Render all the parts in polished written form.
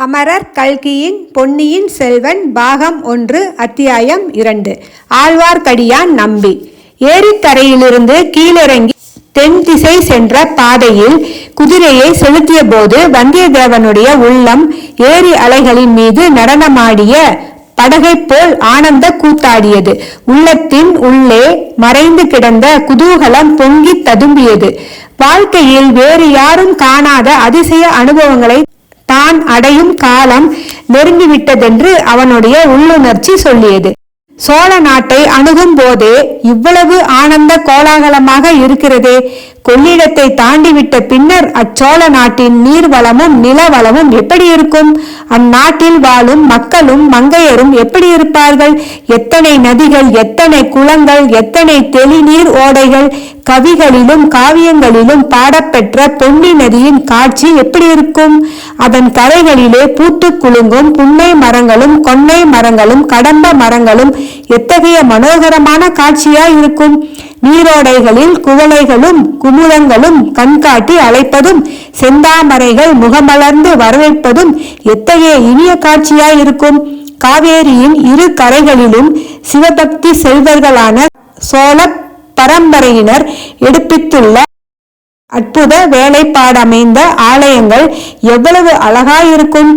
அமரர் கல்கியின் பொன்னியின் செல்வன் பாகம் 1 அத்தியாயம் 2. ஆழ்வார்க்கடியான் நம்பி. ஏரிக்கரையிலிருந்து கீழிறங்கி தென் திசை சென்ற பாதையில் குதிரையை செலுத்திய போது வந்தியத்தேவனுடைய உள்ளம் ஏரி அலைகளின் மீது நடனமாடிய படகை போல் ஆனந்த கூத்தாடியது. உள்ளத்தின் உள்ளே மறைந்து கிடந்த குதூகலம் பொங்கி ததும்பியது. வாழ்க்கையில் வேறு யாரும் காணாத அதிசய அனுபவங்களை தான் அடையும் காலம் நெருங்கிவிட்டதென்று அவனுடைய உள்ளுணர்ச்சி சொல்லியது. சோழ நாட்டை அணுகும் போதே இவ்வளவு ஆனந்த கோலாகலமாக இருக்கிறதே. கொள்ளிடத்தை தாண்டிவிட்ட பின்னர் அச்சோழ நாட்டின் நீர்வளமும் நிலவளமும் எப்படி இருக்கும்? அந்நாட்டில் வாழும் மக்களும் மங்கையரும் எப்படி இருப்பார்கள்? எத்தனை நதிகள், எத்தனை குளங்கள், எத்தனை தெளிநீர் ஓடைகள்! கவிகளிலும் காவியங்களிலும் பாடப்பெற்ற பொன்னி நதியின் காட்சி எப்படி இருக்கும்? அதன் கரைகளிலே பூத்து குலுங்கும் புன்னை மரங்களும் கொன்னை மரங்களும் கடம்ப மரங்களும் எத்தகைய மனோகரமான காட்சியாய் இருக்கும்! நீரோடைகளில் குவளைகளும் குமுதங்களும் கண்காட்டி அழைப்பதும் செந்தாமரைகள் முகமலர்ந்து வரவேற்பதும் எத்தகைய இனிய காட்சியாய் இருக்கும்! காவேரியின் இரு கரைகளிலும் சிவபக்தி செல்வர்களான சோழ பரம்பரையினர் எடுப்பித்துள்ள அற்புத வேலைப்பாடமைந்த ஆலயங்கள் எவ்வளவு அழகாயிருக்கும்!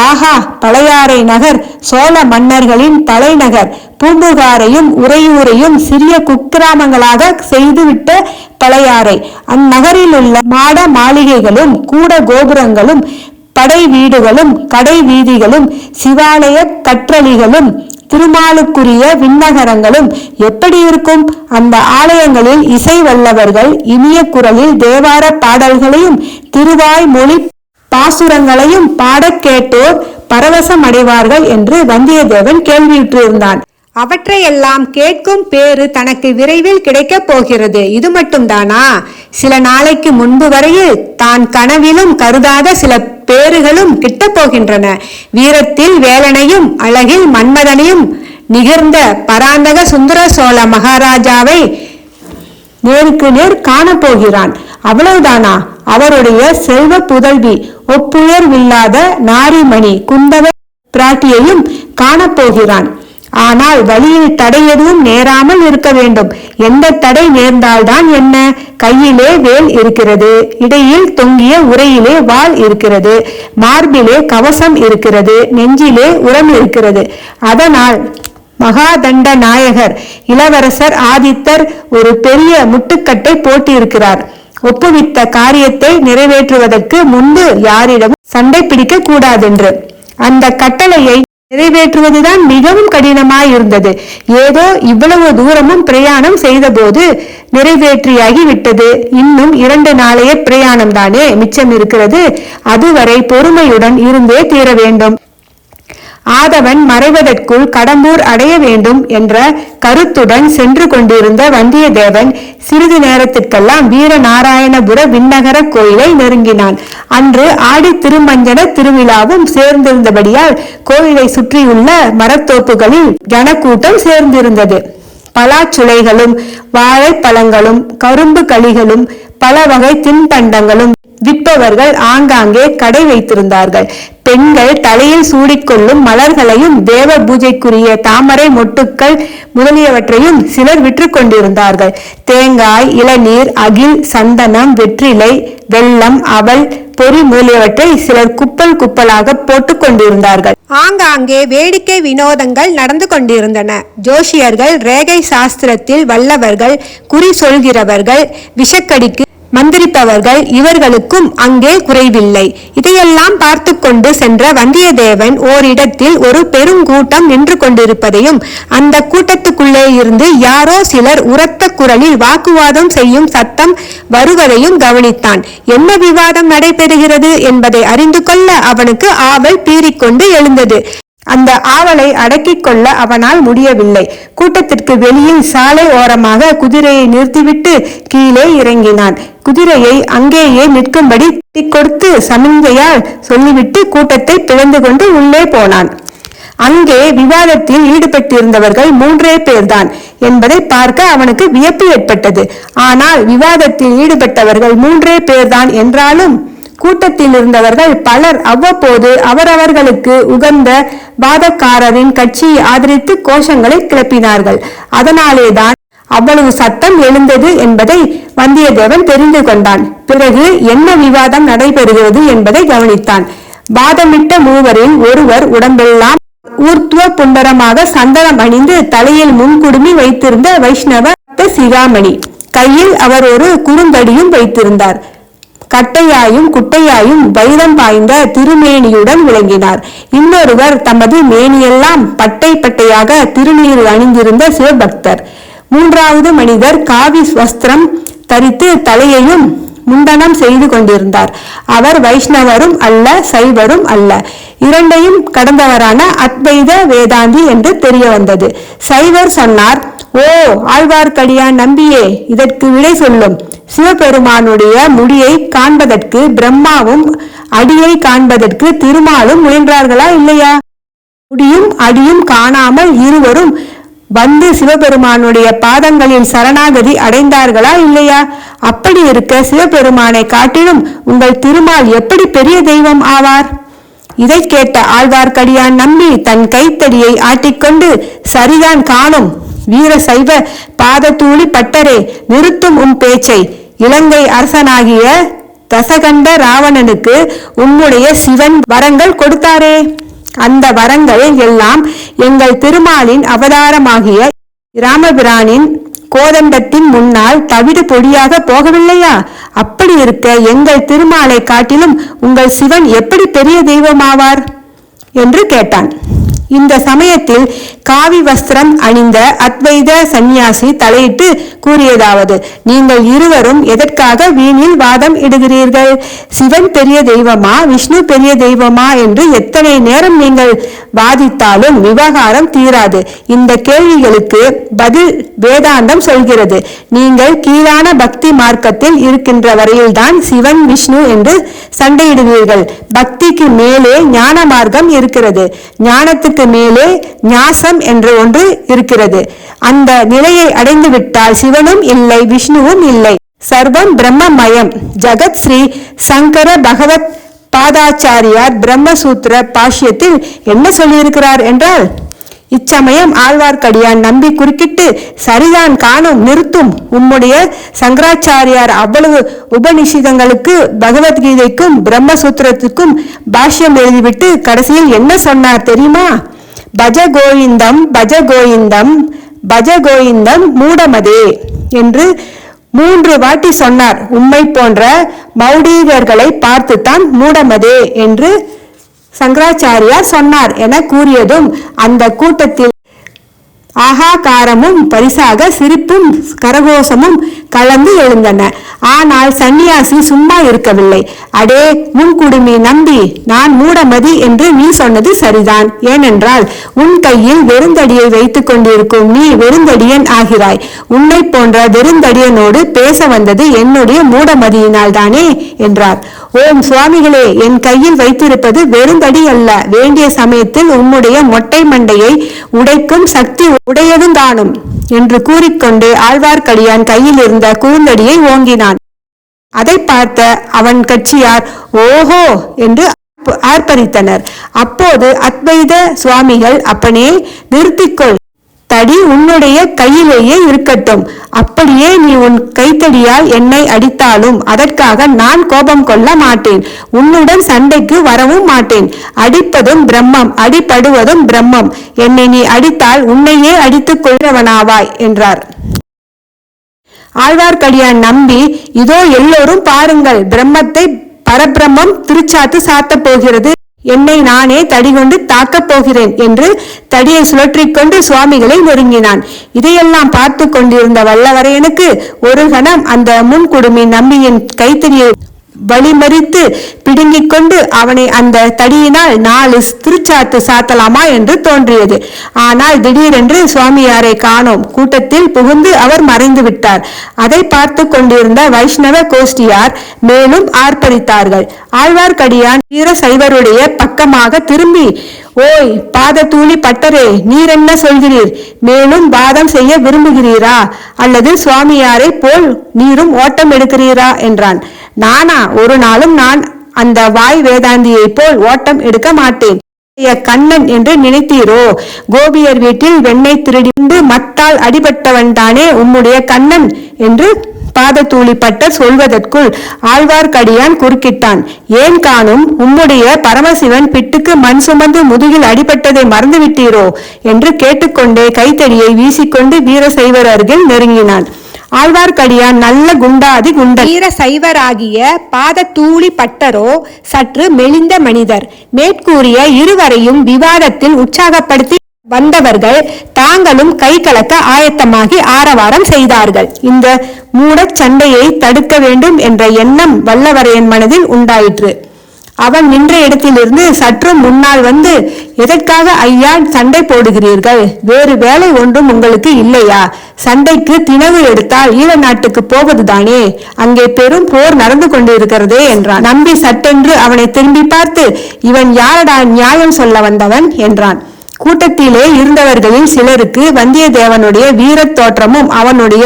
ஆஹா! பழையாறை நகர் சோழ மன்னர்களின் தலைநகர். பூம்புகாரையும் உறையூரையும் சிறிய குக்கிராமங்களாக செய்துவிட்ட பழையாறை. அந்நகரில் உள்ள மாட மாளிகைகளும் கூட கோபுரங்களும் படை வீடுகளும் கடை வீதிகளும் சிவாலய கற்றளிகளும் திருமாலுக்குரிய விண்ணகரங்களும் எப்படி இருக்கும்? அந்த ஆலயங்களில் இசை வல்லவர்கள் இனிய குரலில் தேவார பாடல்களையும் திருவாய் மொழி பாசுரங்களையும் பாடக் கேட்டோர் பரவசமடைவார்கள் என்று வந்தியத்தேவன் கேள்வியுற்றிருந்தான். அவற்றையெல்லாம் கேட்கும் பேறு தனக்கு விரைவில் கிடைக்கப் போகிறது. இது மட்டும்தானா? சில நாளைக்கு முன்பு வரையில் தான் கனவிலும் கருதாத சில பேறுகளும் கிட்டப் போகின்றன. வீரத்தில் வேலனையும் அழகில் மன்மதனையும் நிகழ்ந்த பராந்தக சுந்தர சோழ மகாராஜாவை நேருக்கு நேர் காணப்போகிறான். அவ்வளவுதானா? அவருடைய செல்வ புதல்வி ஒப்புயர்வில்லாத நாரிமணி குந்தவை பிராட்டியையும் காணப்போகிறான். ஆனால் வழியில் தடை எதுவும் நேராமல் இருக்க வேண்டும். எந்த தடை நேர்ந்தால்தான் என்ன? கையிலே வேல் இருக்கிறது, இடையில் தொங்கிய உரையிலே வாள் இருக்கிறது, மார்பிலே கவசம் இருக்கிறது, நெஞ்சிலே உரம் இருக்கிறது. அதனால் மகாதண்ட நாயகர் இளவரசர் ஆதித்தர் ஒரு பெரிய முட்டுக்கட்டை போட்டிருக்கிறார். ஒப்புவித்த காரியத்தை நிறைவேற்றுவதற்கு முன்பு யாரிடமும் சண்டை பிடிக்க கூடாதென்று. அந்த கட்டளையை நிறைவேற்றுவதுதான் மிகவும் கடினமாயிருந்தது. ஏதோ இவ்வளவு தூரமும் பிரயாணம் செய்த போது நிறைவேற்றியாகி விட்டது. இன்னும் 2 நாளைய பிரயாணம்தானே மிச்சம் இருக்கிறது. அதுவரை பொறுமையுடன் இருந்தே தீர வேண்டும். ஆதவன் மறைவதற்குள் கடம்பூர் அடைய வேண்டும் என்ற கருத்துடன் சென்று கொண்டிருந்த வந்தியத்தேவன் சிறிது நேரத்திற்கெல்லாம் வீரநாராயணபுர விண்ணகர கோயிலை நெருங்கினான். அன்று ஆடி திருமஞ்சன திருவிழாவும் சேர்ந்திருந்தபடியால் கோயிலை சுற்றியுள்ள மரத்தோப்புகளில் ஜனக்கூட்டம் சேர்ந்திருந்தது. பலாச்சுளைகளும் வாழைப்பழங்களும் கரும்பு களிகளும் பல வகை தின்பண்டங்களும் விற்பவர்கள் ஆங்காங்கே கடை வைத்திருந்தார்கள். பெண்கள் தலையில் சூடிக்கொள்ளும் மலர்களையும் தேவ பூஜைக்குரிய தாமரை மொட்டுக்கள் முதலியவற்றையும் சிலர் விற்று கொண்டிருந்தார்கள். தேங்காய், இளநீர், அகில், சந்தனம், வெற்றிலை, வெல்லம், அவல், பொறி முதலியவற்றை சிலர் குப்பல் குப்பலாக போட்டு கொண்டிருந்தார்கள். ஆங்காங்கே வேடிக்கை வினோதங்கள் நடந்து கொண்டிருந்தன. ஜோஷியர்கள், ரேகை சாஸ்திரத்தில் வல்லவர்கள், குறி சொல்கிறவர்கள், விஷக்கடிக்கு மந்திரிப்பவர்கள் இவர்களுக்கும் அங்கே குறைவில்லை. இதையெல்லாம் பார்த்து கொண்டு சென்ற வந்தியத்தேவன் ஓரிடத்தில் ஒரு பெருங்கூட்டம் நின்று கொண்டிருப்பதையும் அந்த கூட்டத்துக்குள்ளே இருந்து யாரோ சிலர் உரத்த குரலில் வாக்குவாதம் செய்யும் சத்தம் வருவதையும் கவனித்தான். என்ன விவாதம் நடைபெறுகிறது என்பதை அறிந்து கொள்ள அவனுக்கு ஆவல் பீறிக்கொண்டு எழுந்தது. அந்த ஆவலை அடக்கிக் கொள்ள அவனால் முடியவில்லை. கூட்டத்திற்கு வெளியில் சாலை ஓரமாக குதிரையை நிறுத்திவிட்டு கீழே இறங்கினான். குதிரையை அங்கேயே நிற்கும்படி கொடுத்து சமிஞ்சையால் சொல்லிவிட்டு கூட்டத்தை பிளந்து கொண்டு உள்ளே போனான். அங்கே விவாதத்தில் ஈடுபட்டிருந்தவர்கள் 3 பேர்தான் என்பதை பார்க்க அவனுக்கு வியப்பு ஏற்பட்டது. ஆனால் விவாதத்தில் ஈடுபட்டவர்கள் 3 பேர்தான் என்றாலும் கூட்டத்தில் இருந்தவர்கள் பலர் அவ்வப்போது அவரவர்களுக்கு உகந்த வாதக்காரரின் கட்சியை ஆதரித்து கோஷங்களை கிளப்பினார்கள். அதனாலேதான் அவ்வளவு சத்தம் எழுந்தது என்பதை வந்தியத்தேவன் தெரிந்து கொண்டான். பிறகு என்ன விவாதம் நடைபெறுகிறது என்பதை கவனித்தான். வாதமிட்ட மூவரில் ஒருவர் உடம்பெல்லாம் ஊர்த்துவ புண்டரமாக சந்தனம் அணிந்து தலையில் முன்குடுமி வைத்திருந்த வைஷ்ணவ சிகாமணி. கையில் அவர் ஒரு குறுந்தடியும் வைத்திருந்தார். கட்டையாயும் குட்டையாயும் வைரம் பாய்ந்த திருமேனியுடன் விளங்கினார். இன்னொருவர் தமது மேனியெல்லாம் பட்டை பட்டையாக திருநீர் அணிந்திருந்த சிவபக்தர். மூன்றாவது மனிதர் காவி வஸ்திரம் தரித்து தலையையும் முண்டனம் செய்து கொண்டிருந்தார். அவர் வைஷ்ணவரும் அல்ல, சைவரும் அல்ல, இரண்டையும் கடந்தவரான அத்வைத வேதாந்தி என்று தெரிய வந்தது. சைவர் சொன்னார், ஓ ஆழ்வார்க்கடியான் நம்பியே, இதற்கு விடை சொல்லும். சிவபெருமானுடைய முடியை காண்பதற்கு பிரம்மாவும் அடியை காண்பதற்கு திருமாலும் முயன்றார்களா இல்லையா? முடியும் அடியும் காணாமல் இருவரும் வந்து சிவபெருமானுடைய பாதங்களில் சரணாகதி அடைந்தார்களா இல்லையா? அப்படி இருக்க சிவபெருமானை காட்டிலும் உங்கள் திருமால் எப்படி பெரிய தெய்வம் ஆவார்? இதை கேட்ட ஆழ்வார்க்கடியான் நம்பி தன் கைத்தடியை ஆட்டிக்கொண்டு, சரிதான் காணும் வீர சைவ பாதத்தூளி பட்டரே, நிறுத்தும் உம் பேச்சை. இலங்கை அரசனாகிய தசகண்ட ராவணனுக்கு உம்முடைய சிவன் வரங்கள் கொடுத்தாரே, அந்த வரங்கள் எல்லாம் எங்கள் திருமாலின் அவதாரமாகிய ராமபிரானின் கோதண்டத்தின் முன்னால் தவிடு பொடியாக போகவில்லையா? அப்படி இருக்க எங்கள் திருமாலை காட்டிலும் உங்கள் சிவன் எப்படி பெரிய தெய்வமாவார் என்று கேட்டான். இந்த சமயத்தில் காவி வஸ்திரம் அணிந்த அத்வைத சந்நியாசி தலையிட்டு கூறியதாவது, நீங்கள் இருவரும் எதற்காக வீணில் வாதம் இடுகிறீர்கள்? சிவன் பெரிய தெய்வமா, விஷ்ணு பெரிய தெய்வமா என்று எத்தனை நேரம் நீங்கள் வாதித்தாலும் விவகாரம் தீராது. இந்த கேள்விகளுக்கு பதில் வேதாந்தம் சொல்கிறது. நீங்கள் கீழான பக்தி மார்க்கத்தில் இருக்கின்ற வரையில்தான் சிவன் விஷ்ணு என்று சண்டையிடுவீர்கள். பக்திக்கு மேலே ஞான மார்க்கம் இருக்கிறது. ஞானத்துக்கு மேலே ஞாசம் என்ற ஒன்று இருக்கிறது. அந்த நிலையை அடைந்து விட்டால் சிவனும் இல்லை, விஷ்ணுவும் இல்லை. சர்வம் பிரம்மமயம். ஜகத் ஸ்ரீ சங்கர பகவத் பாதாச்சாரியார் பிரம்மசூத்திர பாஷ்யத்தில் என்ன சொல்லியிருக்கிறார் என்றால், இச்சமயம் ஆழ்வார்க்கடியான் நம்பி குறுக்கிட்டு, சரிதான் காணும், நிறுத்தும். உம்முடைய சங்கராச்சாரியார் அவ்வளவு உபநிஷிதங்களுக்கு, பகவத்கீதைக்கும் பிரம்மசூத்திரத்துக்கும் பாஷ்யம் எழுதிவிட்டு கடைசியில் என்ன சொன்னார் தெரியுமா? பஜ கோவிந்தம் பஜ கோவிந்தம் பஜ கோவிந்தம் மூடமதே என்று 3 வாட்டி சொன்னார். உம்மை போன்ற மௌடீகர்களை பார்த்துத்தான் மூடமதே என்று சங்கராச்சாரியார் சொன்னார் என கூறியதும் அந்த கூட்டத்தில் ஆகாகாரமும் பரிசாக சிரிப்பும் கரகோஷமும் கலந்து எழுந்தன. ஆனால் சன்னியாசி சும்மா இருக்கவில்லை. அடே முன்குடுமி நம்பி, நான் மூடமதி என்று நீ சொன்னது சரிதான். ஏனென்றால் உன் கையில் வெறுந்தடியை வைத்துக் கொண்டிருக்கும் நீ வெறுந்தடியன் ஆகிறாய். உன்னை போன்ற வெறுந்தடியனோடு பேச வந்தது என்னுடைய மூடமதியினால் தானே என்றார். ஓம் சுவாமிகளே, என் கையில் வைத்திருப்பது வெறுந்தடி அல்ல, வேண்டிய சமயத்தில் உன்னுடைய மொட்டை மண்டையை உடைக்கும் சக்தி உடையதும் தானும் என்று கூறிக்கொண்டு ஆழ்வார்க்கடியான் கையில் இருந்த குறுந்தடியை ஓங்கினான். அதை பார்த்த அவன் கட்சியார் ஓஹோ என்று ஆர்ப்பரித்தனர். அப்போது அத்வைத சுவாமிகள், அப்பனே நிறுத்திக்கொள், தடி உன்னுடைய கையிலேயே இருக்கட்டும். அப்படியே நீ உன் கைத்தடியால் என்னை அடித்தாலும் அதற்காக நான் கோபம் கொள்ள மாட்டேன். உன்னுடன் சண்டைக்கு வரவும் மாட்டேன். அடிப்பதும் பிரம்மம், அடிபடுவதும் பிரம்மம். என்னை நீ அடித்தால் உன்னையே அடித்துக் கொள்கிறவனாவாய் என்றார். ஆழ்வார்க்கடியான் நம்பி, இதோ எல்லோரும் பாருங்கள், பிரம்மத்தை பரபிரம்மம் திருச்சாத்து சாத்தப் போகிறது. என்னை நானே தடி கொண்டு தாக்கப் போகிறேன் என்று தடியை சுழற்றிக்கொண்டு சுவாமிகளை நெருங்கினான். இதையெல்லாம் பார்த்து கொண்டிருந்த வல்லவரையனுக்கு ஒரு கணம் அந்த முன்குடுமி நம்பியின் கைத்தடியை வழிமறித்து பிடுங்கிக் கொண்டு அவனை அந்த தடியினால் 4 திருச்சாத்து சாத்தலாமா என்று தோன்றியது. ஆனால் திடீரென்று சுவாமியாரை காணோம். கூட்டத்தில் புகுந்து அவர் மறைந்து விட்டார். அதை பார்த்து கொண்டிருந்த வைஷ்ணவ கோஷ்டியார் மேலும் ஆர்ப்பரித்தார்கள். ஆழ்வார்க்கடியான் வீர சைவருடைய பக்கமாக திரும்பி, ஓய் பாதத்தூளி பட்டரே, நீர் என்ன சொல்கிறீர்? மேலும் வாதம் செய்ய விரும்புகிறீரா? அல்லது சுவாமியாரை போல் நீரும் ஓட்டம் எடுக்கிறீரா என்றான். நானா? ஒரு நாளும் நான் அந்த வாய் வேதாந்தியை போல் ஓட்டம் எடுக்க மாட்டேன். கண்ணன் என்று நினைத்தீரோ? கோபியர் வீட்டில் வெண்ணெய் திருடிந்து மத்தால் அடிபட்டவன் தானே உம்முடைய கண்ணன் என்று பாதத்தூளி பட்டர் சொல்வதற்குள் ஆழ்வார்க்கடியான் குறுக்கிட்டான். ஏன் காணும், உம்முடைய பரமசிவன் பிட்டுக்கு மண் சுமந்து முதுகில் அடிபட்டதை மறந்துவிட்டீரோ என்று கேட்டுக்கொண்டே கைத்தடியை வீசிக்கொண்டு வீரசைவர் அருகில் நெருங்கினான். ஆழ்வார்க்கடியான் நல்ல குண்டாதி குண்டன். வீர சைவராகிய பாதத்தூளி பட்டரோ சற்று மெலிந்த மனிதர். மேற்கூறிய இருவரையும் விவாதத்தில் உற்சாகப்படுத்தி வந்தவர்கள் தாங்களும் கை கலக்க ஆயத்தமாகி ஆரவாரம் செய்தார்கள். இந்த மூடச் சண்டையை தடுக்க வேண்டும் என்ற எண்ணம் வல்லவரையன் மனதில் உண்டாயிற்று. அவன் நின்ற இடத்திலிருந்து சற்று முன்னால் வந்து, எதற்காக ஐயா சண்டை போடுகிறீர்கள்? வேறு வேலை ஒன்றும் உங்களுக்கு இல்லையா? சண்டைக்கு தினவு எடுத்தால் ஈழ நாட்டுக்கு போவதுதானே? அங்கே பெரும் போர் நடந்து கொண்டிருக்கிறதே என்றான். நம்பி சட்டென்று அவனை திரும்பி பார்த்து, இவன் யாரடா நியாயம் சொல்ல வந்தவன் என்றான். கூட்டத்திலே இருந்தவர்களில் சிலருக்கு வந்தியத்தேவனுடைய வீரத் தோற்றமும் அவனுடைய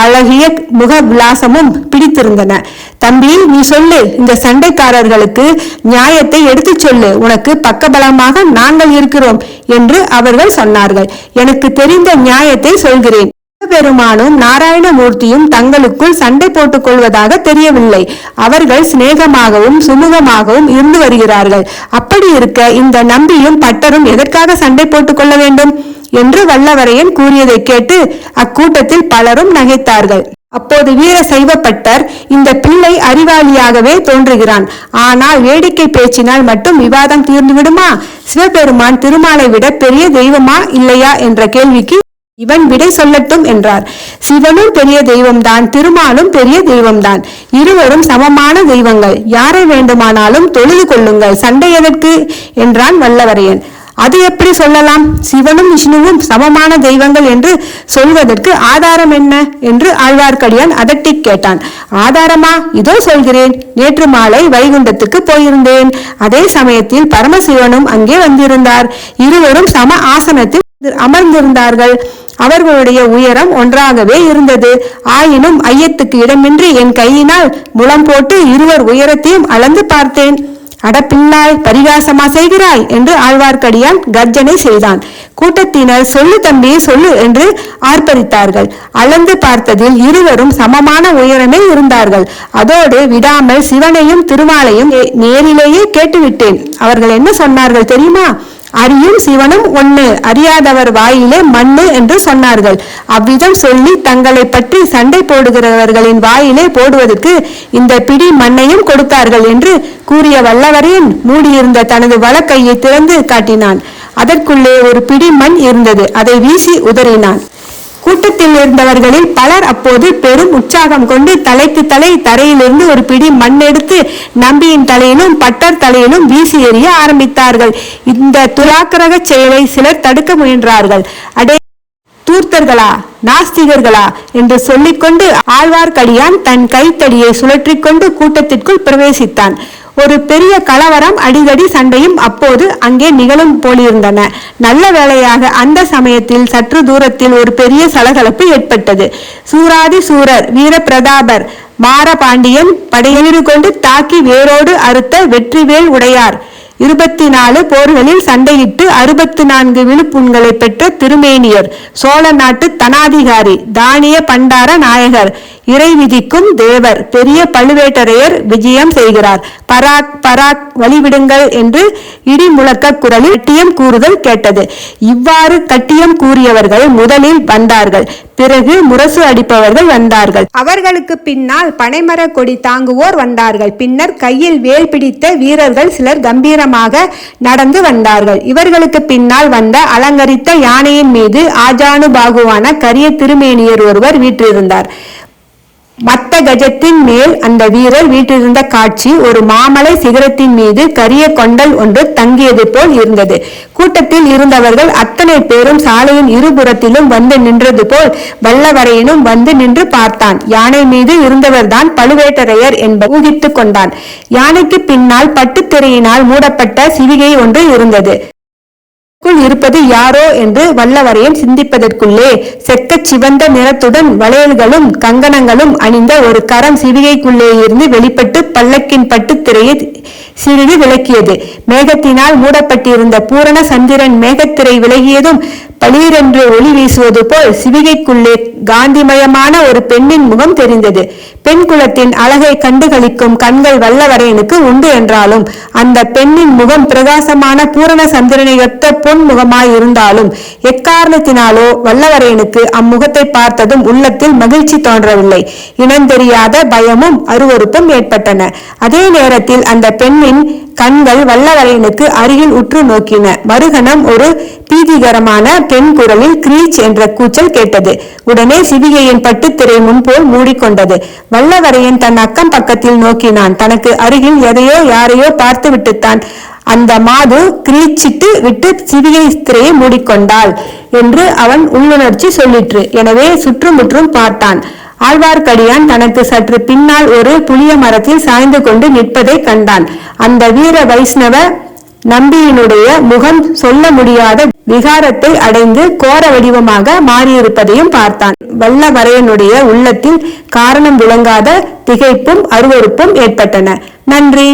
அழகிய முக விலாசமும் பிடித்திருந்தன. தம்பி, நீ சொல்லு, இந்த சண்டைக்காரர்களுக்கு நியாயத்தை எடுத்துச் சொல்லு, உனக்கு பக்கபலமாக நாங்கள் இருக்கிறோம் என்று அவர்கள் சொன்னார்கள். எனக்கு தெரிந்த நியாயத்தை சொல்கிறேன். பெருமானும் நாராயணமூர்த்தியும் தங்களுக்குள் சண்டை போட்டுக் கொள்வதாக தெரியவில்லை. அவர்கள் சிநேகமாகவும் சுமூகமாகவும் இருந்து வருகிறார்கள். அப்படி இருக்க இந்த நம்பியும் பட்டரும் எதற்காக சண்டை போட்டுக் கொள்ள வேண்டும் என்று வல்லவரையன் கூறியதை கேட்டு அக்கூட்டத்தில் பலரும் நகைத்தார்கள். அப்போது வீர சைவப்பட்டர், இந்த பிள்ளை அறிவாளியாகவே தோன்றுகிறான். ஆனால் வேடிக்கை பேச்சினால் மட்டும் விவாதம் தீர்ந்து விடுமா? சிவபெருமான் திருமாலை விட பெரிய தெய்வமா இல்லையா என்ற கேள்விக்கு இவன் விடை சொல்லட்டும் என்றார். சிவனும் பெரிய தெய்வம்தான், திருமாலும் பெரிய தெய்வம்தான். இருவரும் சமமான தெய்வங்கள். யாரை வேண்டுமானாலும் தொழுது கொள்ளுங்கள், சண்டை எதற்கு என்றான் வல்லவரையன். அது எப்படி சொல்லலாம்? சிவனும் விஷ்ணுவும் சமமான தெய்வங்கள் என்று சொல்வதற்கு ஆதாரம் என்ன என்று ஆழ்வார்க்கடியான் அதட்டி கேட்டான். ஆதாரமா? இதோ சொல்கிறேன். நேற்று மாலை வைகுண்டத்துக்கு போயிருந்தேன். அதே சமயத்தில் பரமசிவனும் அங்கே வந்திருந்தார். இருவரும் சம ஆசனத்தில் அமர்ந்திருந்தார்கள். அவர்களுடைய உயரம் ஒன்றாகவே இருந்தது. ஆயினும் ஐயத்துக்கு இடமின்றி என் கையினால் முளம் போட்டு இருவர் உயரத்தையும் அளந்து பார்த்தேன். அடப்பின்னாய், பரிகாசமா செய்கிறாய் என்று ஆழ்வார்க்கடியான் கர்ஜனை செய்தான். கூட்டத்தினர் சொல்லு தம்பி சொல்லு என்று ஆர்ப்பரித்தார்கள். அளந்து பார்த்ததில் இருவரும் சமமான உயரமே இருந்தார்கள். அதோடு விடாமல் சிவனையும் திருமாலையும் நேரிலேயே கேட்டுவிட்டேன். அவர்கள் என்ன சொன்னார்கள் தெரியுமா? அறியும் சிவனும் ஒண்ணு, அறியாதவர் வாயிலே மண்ணு என்று சொன்னார்கள். அவ்விதம் சொல்லி தங்களை பற்றி சண்டை போடுகிறவர்களின் வாயிலே போடுவதற்கு இந்த பிடி மண்ணையும் கொடுத்தார்கள் என்று கூறிய வல்லவரையன் மூடியிருந்த தனது வலக்கையை திறந்து காட்டினான். அதற்குள்ளே ஒரு பிடி மண் இருந்தது. அதை வீசி உதறினான். கூட்டத்தில் இருந்தவர்களில் பலர் அப்போது பெரும் உற்சாகம் கொண்டு தலைக்கு தலை தரையிலிருந்து ஒரு பிடி மண் எடுத்து நம்பியின் தலையிலும் பட்டர் தலையிலும் வீசி எறிய ஆரம்பித்தார்கள். இந்த துலாக்கிரக செயலை சிலர் தடுக்க முயன்றார்கள். அடே தூர்த்தர்களா, நாஸ்திகர்களா என்று சொல்லிக்கொண்டு ஆழ்வார்க்கடியான் தன் கைத்தடியை சுழற்றி கொண்டு கூட்டத்திற்குள் பிரவேசித்தான். ஒரு பெரிய கலவரம், அடிதடி சண்டையும் அப்போது அங்கே நிகழும் போலிருந்தன. நல்ல வேளையாக அந்த சமயத்தில் சற்று தூரத்தில் ஒரு பெரிய சலசலப்பு ஏற்பட்டது. சூராதி சூரர் வீர பிரதாபர் மாரபாண்டியன் படையெதிர் கொண்டு தாக்கி வேரோடு அறுத்த வெற்றிவேல் உடையார் 24 போர்களில் சண்டையிட்டு 64 விழுப்புண்களை பெற்ற திருமேனியர், சோழ நாட்டு தனாதிகாரி, தானிய பண்டார நாயகர், இறை விதிக்கும் தேவர், பெரிய பழுவேட்டரையர் விஜயம் செய்கிறார். பராக் பராக் வழிவிடுங்கள் என்று இடி முழக்க குரலில் கட்டியம் கூறுதல் கேட்டது. இவ்வாறு கட்டியம் கூறியவர்கள் முதலில் வந்தார்கள். பிறகு முரசு அடிப்பவர்கள் வந்தார்கள். அவர்களுக்கு பின்னால் பனைமர கொடி தாங்குவோர் வந்தார்கள். பின்னர் கையில் வேல் பிடித்த வீரர்கள் சிலர் கம்பீரமாக நடந்து வந்தார்கள். இவர்களுக்கு பின்னால் வந்த அலங்கரித்த யானையின் மீது ஆஜானுபாகுவான கரிய திருமேனியர் ஒருவர் வீற்றிருந்தார். மத்த கஜத்தின் மேல் அந்த வீரர் வீற்றிருந்த காட்சி ஒரு மாமலை சிகரத்தின் மீது கரிய கொண்டல் ஒன்று தங்கியது போல் இருந்தது. கூட்டத்தில் இருந்தவர்கள் அத்தனை பேரும் சாலையின் இருபுறத்திலும் வந்து நின்றது போல் வல்லவரையனும் வந்து நின்று பார்த்தான். யானை மீது இருந்தவர்தான் பழுவேட்டரையர் என்பது ஊகித்துக் கொண்டான். யானைக்கு பின்னால் பட்டுத்திரையினால் மூடப்பட்ட சிவிகை ஒன்று இருந்தது. இருப்பது யாரோ என்று வல்லவரையன் சிந்திப்பதற்குள்ளே செக்கச் சிவந்த நிறத்துடன் வளையல்களும் கங்கணங்களும் அணிந்த ஒரு கரம் சிவிகைக்குள்ளே இருந்து வெளிப்பட்டு பல்லக்கின் பட்டுத்திரையை சிறிது விளக்கியது. மேகத்தினால் மூடப்பட்டிருந்த பூரண சந்திரன் மேகத்திரை விலகியதும் பளீரென்று ஒளி வீசுவது போல் சிவிகைக்குள்ளே காந்திமயமான ஒரு பெண்ணின் முகம் தெரிந்தது. பெண் குலத்தின் அழகை கண்டுகளிக்கும் கண்கள் வல்லவரையனுக்கு உண்டு என்றாலும் அந்த பெண்ணின் முகம் பிரகாசமான பூரண சந்திரனையொத்த பொன் முகமாயிருந்தாலும் எக்காரணத்தினாலோ வல்லவரையனுக்கு அம்முகத்தை பார்த்ததும் உள்ளத்தில் மகிழ்ச்சி தோன்றவில்லை. இனந்தெரியாத பயமும் அருவருப்பும் ஏற்பட்டன. அதே நேரத்தில் அந்த பெண்ணின் கண்கள் வல்லவரையனுக்கு அருகில் உற்று நோக்கின. மறுகணம் ஒரு பீதிகரமான பெண் குரலில் கிரீச் என்ற கூச்சல் கேட்டது. உடனே சிவிகையின் பட்டுத்திரை முன்போல் மூடிக்கொண்டது. வல்லவரையன் தன் அக்கம் பக்கத்தில் நோக்கினான். தனக்கு அருகில் எதையோ யாரையோ பார்த்து விட்டுத்தான் அந்த மாது கிரீச்சிட்டு விட்டு சிவிகை திரையை மூடிக்கொண்டாள் என்று அவன் உள்ளுணர்ச்சி சொல்லிற்று. எனவே சுற்றுமுற்றும் பார்த்தான். ஆழ்வார்க்கடியான் தனக்கு சற்று பின்னால் ஒரு புளிய மரத்தில் சாய்ந்து கொண்டு நிற்பதை கண்டான். அந்த வீர வைஷ்ணவ நம்பியினுடைய முகம் சொல்ல முடியாத விகாரத்தை அடைந்து கோர வடிவமாக மாறியிருப்பதையும் பார்த்தான். வல்லவரையனுடைய உள்ளத்தில் காரணம் விளங்காத திகைப்பும் அருவருப்பும் ஏற்பட்டன. நன்றி.